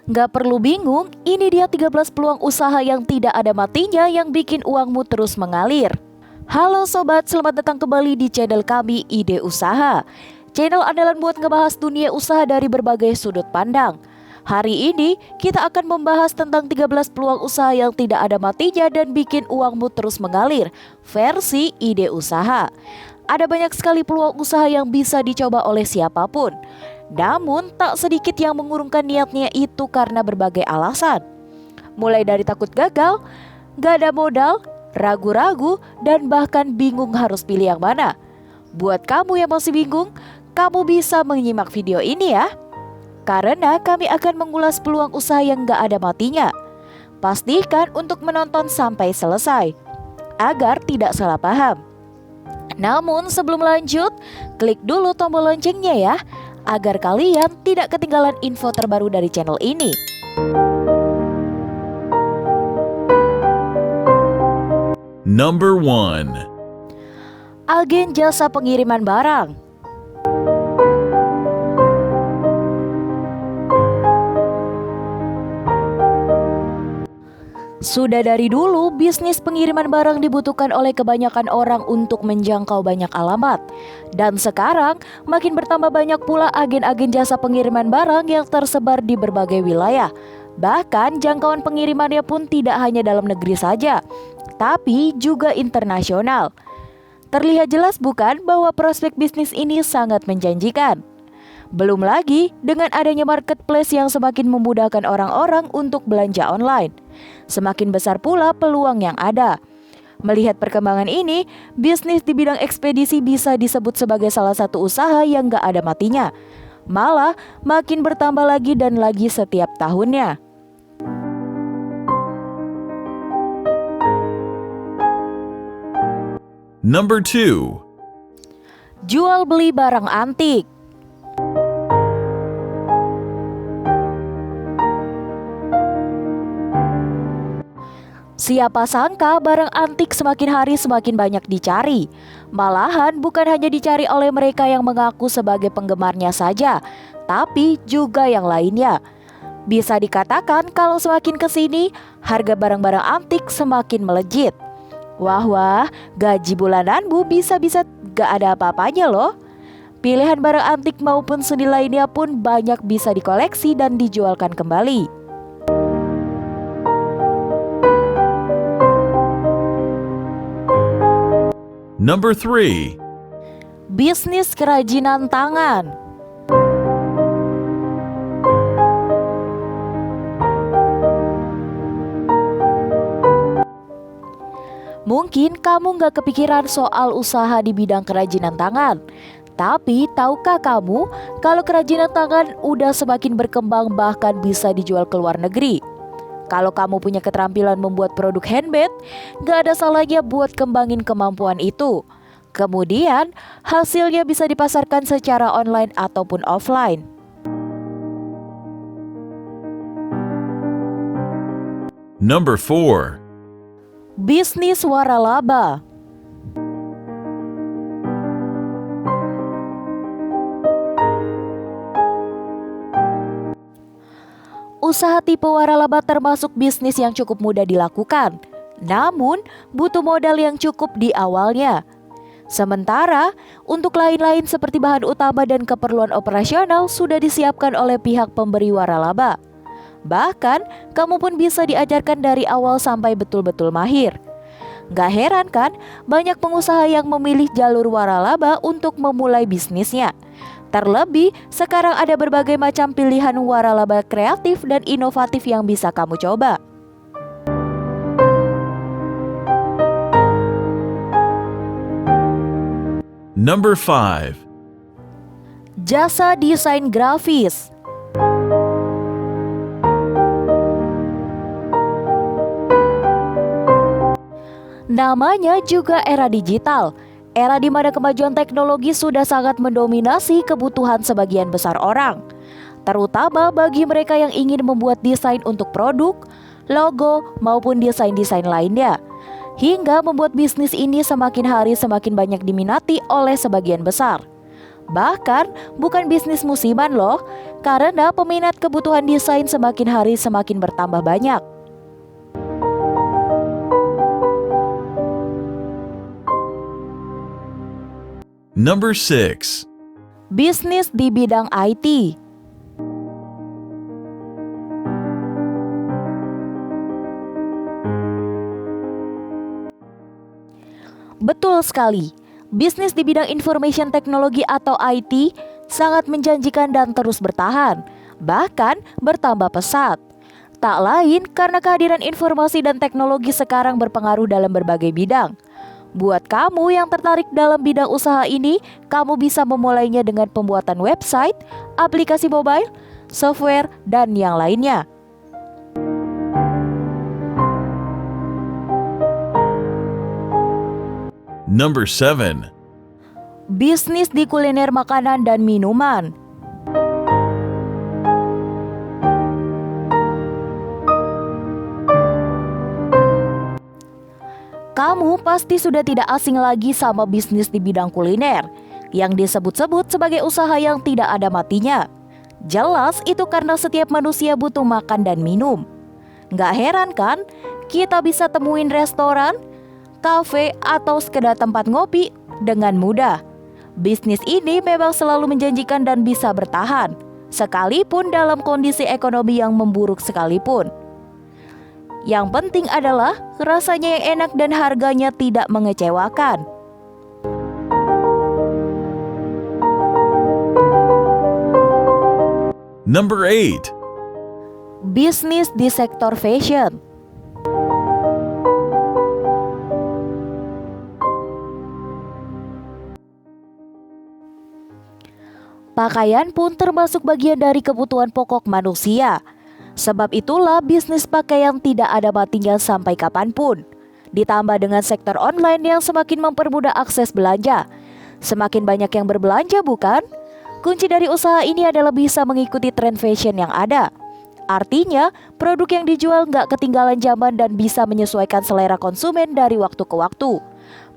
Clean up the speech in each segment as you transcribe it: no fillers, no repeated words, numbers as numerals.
Nggak perlu bingung, ini dia 13 peluang usaha yang tidak ada matinya yang bikin uangmu terus mengalir. Halo sobat, selamat datang kembali di channel kami Ide Usaha. Channel andalan buat ngebahas dunia usaha dari berbagai sudut pandang. Hari ini kita akan membahas tentang 13 peluang usaha yang tidak ada matinya dan bikin uangmu terus mengalir, versi Ide Usaha. Ada banyak sekali peluang usaha yang bisa dicoba oleh siapapun. Namun tak sedikit yang mengurungkan niatnya itu karena berbagai alasan. Mulai dari takut gagal, gak ada modal, ragu-ragu, dan bahkan bingung harus pilih yang mana. Buat kamu yang masih bingung, kamu bisa menyimak video ini ya. Karena kami akan mengulas peluang usaha yang gak ada matinya. Pastikan untuk menonton sampai selesai, agar tidak salah paham. Namun sebelum lanjut, klik dulu tombol loncengnya ya, agar kalian tidak ketinggalan info terbaru dari channel ini. Number 1. Agen jasa pengiriman barang. Sudah dari dulu, bisnis pengiriman barang dibutuhkan oleh kebanyakan orang untuk menjangkau banyak alamat. Dan sekarang, makin bertambah banyak pula agen-agen jasa pengiriman barang yang tersebar di berbagai wilayah. Bahkan, jangkauan pengirimannya pun tidak hanya dalam negeri saja, tapi juga internasional. Terlihat jelas bukan bahwa prospek bisnis ini sangat menjanjikan. Belum lagi dengan adanya marketplace yang semakin memudahkan orang-orang untuk belanja online. Semakin besar pula peluang yang ada. Melihat perkembangan ini, bisnis di bidang ekspedisi bisa disebut sebagai salah satu usaha yang gak ada matinya. Malah makin bertambah lagi dan lagi setiap tahunnya. Number 2. Jual beli barang antik. Siapa sangka barang antik semakin hari semakin banyak dicari. Malahan bukan hanya dicari oleh mereka yang mengaku sebagai penggemarnya saja, tapi juga yang lainnya. Bisa dikatakan kalau semakin kesini, harga barang-barang antik semakin melejit. Wah, gaji bulananmu bisa-bisa gak ada apa-apanya loh. Pilihan barang antik maupun seni lainnya pun banyak bisa dikoleksi dan dijualkan kembali. Number 3. Bisnis kerajinan tangan. Mungkin kamu gak kepikiran soal usaha di bidang kerajinan tangan. Tapi tahukah kamu kalau kerajinan tangan udah semakin berkembang bahkan bisa dijual ke luar negeri? Kalau kamu punya keterampilan membuat produk handmade, gak ada salahnya buat kembangin kemampuan itu. Kemudian, hasilnya bisa dipasarkan secara online ataupun offline. Number 4. Bisnis waralaba. Usaha tipe waralaba termasuk bisnis yang cukup mudah dilakukan, namun butuh modal yang cukup di awalnya. Sementara, untuk lain-lain seperti bahan utama dan keperluan operasional sudah disiapkan oleh pihak pemberi waralaba. Bahkan, kamu pun bisa diajarkan dari awal sampai betul-betul mahir. Gak heran kan, banyak pengusaha yang memilih jalur waralaba untuk memulai bisnisnya. Terlebih, sekarang ada berbagai macam pilihan waralaba kreatif dan inovatif yang bisa kamu coba. Number 5. Jasa desain grafis. Namanya juga era digital. Era di mana kemajuan teknologi sudah sangat mendominasi kebutuhan sebagian besar orang, terutama bagi mereka yang ingin membuat desain untuk produk, logo, maupun desain-desain lainnya. Hingga membuat bisnis ini semakin hari semakin banyak diminati oleh sebagian besar. Bahkan bukan bisnis musiman loh, karena peminat kebutuhan desain semakin hari semakin bertambah banyak. Number 6. Bisnis di bidang IT. Betul sekali, bisnis di bidang information technology atau IT sangat menjanjikan dan terus bertahan, bahkan bertambah pesat. Tak lain karena kehadiran informasi dan teknologi sekarang berpengaruh dalam berbagai bidang. Buat kamu yang tertarik dalam bidang usaha ini, kamu bisa memulainya dengan pembuatan website, aplikasi mobile, software, dan yang lainnya. Number 7. Bisnis di kuliner makanan dan minuman. Kamu pasti sudah tidak asing lagi sama bisnis di bidang kuliner yang disebut-sebut sebagai usaha yang tidak ada matinya. Jelas itu karena setiap manusia butuh makan dan minum. Nggak heran kan, kita bisa temuin restoran, kafe, atau sekedar tempat ngopi dengan mudah. Bisnis ini memang selalu menjanjikan dan bisa bertahan, sekalipun dalam kondisi ekonomi yang memburuk sekalipun. Yang penting adalah rasanya yang enak dan harganya tidak mengecewakan. Number 8. Bisnis di sektor fashion. Pakaian pun termasuk bagian dari kebutuhan pokok manusia. Sebab itulah bisnis pakaian tidak ada matinya sampai kapanpun. Ditambah dengan sektor online yang semakin mempermudah akses belanja. Semakin banyak yang berbelanja bukan? Kunci dari usaha ini adalah bisa mengikuti tren fashion yang ada. Artinya, produk yang dijual nggak ketinggalan zaman dan bisa menyesuaikan selera konsumen dari waktu ke waktu.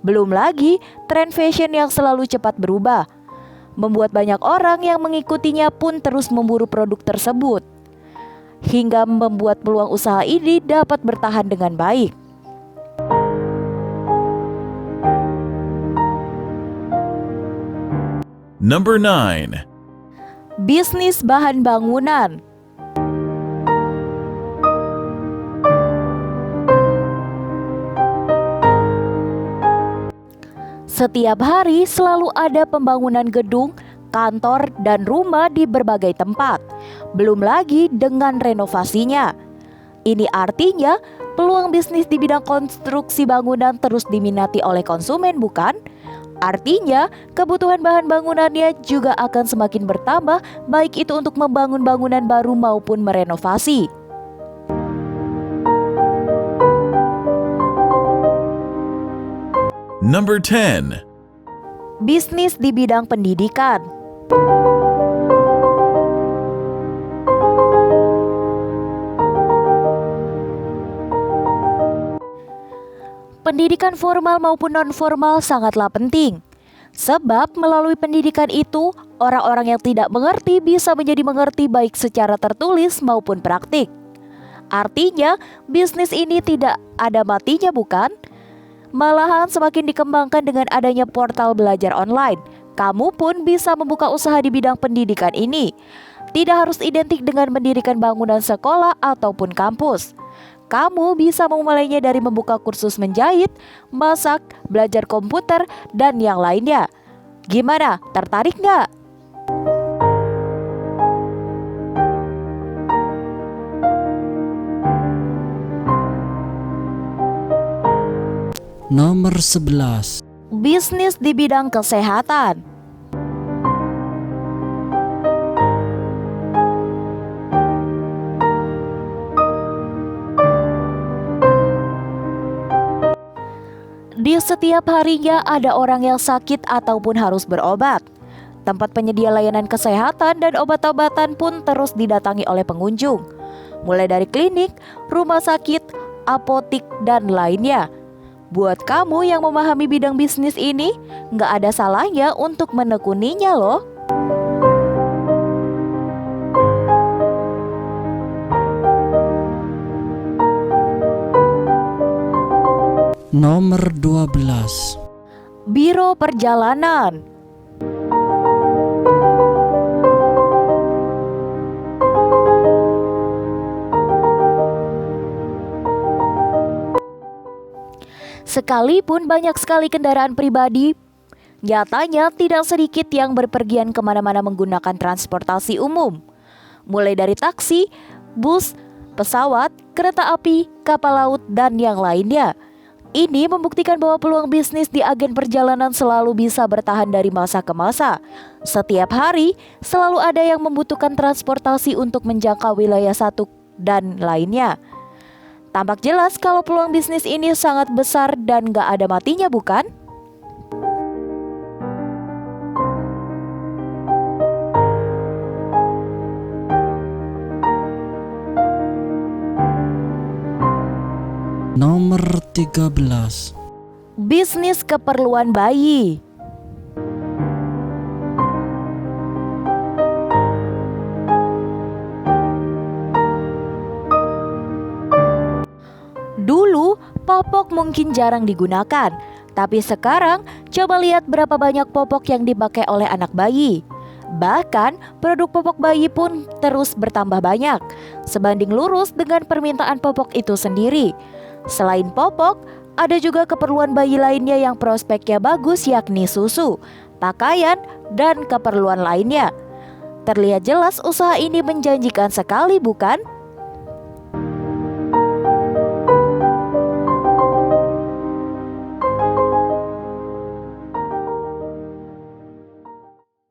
Belum lagi, tren fashion yang selalu cepat berubah. Membuat banyak orang yang mengikutinya pun terus memburu produk tersebut, hingga membuat peluang usaha ini dapat bertahan dengan baik. Number 9. Bisnis bahan bangunan. Setiap hari selalu ada pembangunan gedung, kantor, dan rumah di berbagai tempat. Belum lagi dengan renovasinya. Ini artinya peluang bisnis di bidang konstruksi bangunan terus diminati oleh konsumen bukan? Artinya kebutuhan bahan bangunannya juga akan semakin bertambah, baik itu untuk membangun bangunan baru maupun merenovasi. Number 10. Bisnis di bidang pendidikan. Pendidikan formal maupun non-formal sangatlah penting. Sebab melalui pendidikan itu, orang-orang yang tidak mengerti bisa menjadi mengerti baik secara tertulis maupun praktik. Artinya, bisnis ini tidak ada matinya bukan? Malahan semakin dikembangkan dengan adanya portal belajar online. Kamu pun bisa membuka usaha di bidang pendidikan ini. Tidak harus identik dengan mendirikan bangunan sekolah ataupun kampus. Kamu bisa memulainya dari membuka kursus menjahit, masak, belajar komputer, dan yang lainnya. Gimana? Tertarik nggak? Nomor 11. Bisnis di bidang kesehatan. Di setiap harinya ada orang yang sakit ataupun harus berobat. Tempat penyedia layanan kesehatan dan obat-obatan pun terus didatangi oleh pengunjung. Mulai dari klinik, rumah sakit, apotik, dan lainnya. Buat kamu yang memahami bidang bisnis ini, nggak ada salahnya untuk menekuninya loh. Nomor 12. Biro perjalanan. Sekalipun banyak sekali kendaraan pribadi, nyatanya tidak sedikit yang berpergian kemana-mana menggunakan transportasi umum. Mulai dari taksi, bus, pesawat, kereta api, kapal laut, dan yang lainnya. Ini membuktikan bahwa peluang bisnis di agen perjalanan selalu bisa bertahan dari masa ke masa. Setiap hari, selalu ada yang membutuhkan transportasi untuk menjangkau wilayah satu dan lainnya. Tampak jelas kalau peluang bisnis ini sangat besar dan gak ada matinya, bukan? Nomor 13. Bisnis keperluan bayi. Dulu, popok mungkin jarang digunakan, tapi sekarang coba lihat berapa banyak popok yang dipakai oleh anak bayi. Bahkan, produk popok bayi pun terus bertambah banyak, sebanding lurus dengan permintaan popok itu sendiri. Selain popok, ada juga keperluan bayi lainnya yang prospeknya bagus, yakni susu, pakaian, dan keperluan lainnya. Terlihat jelas usaha ini menjanjikan sekali, bukan?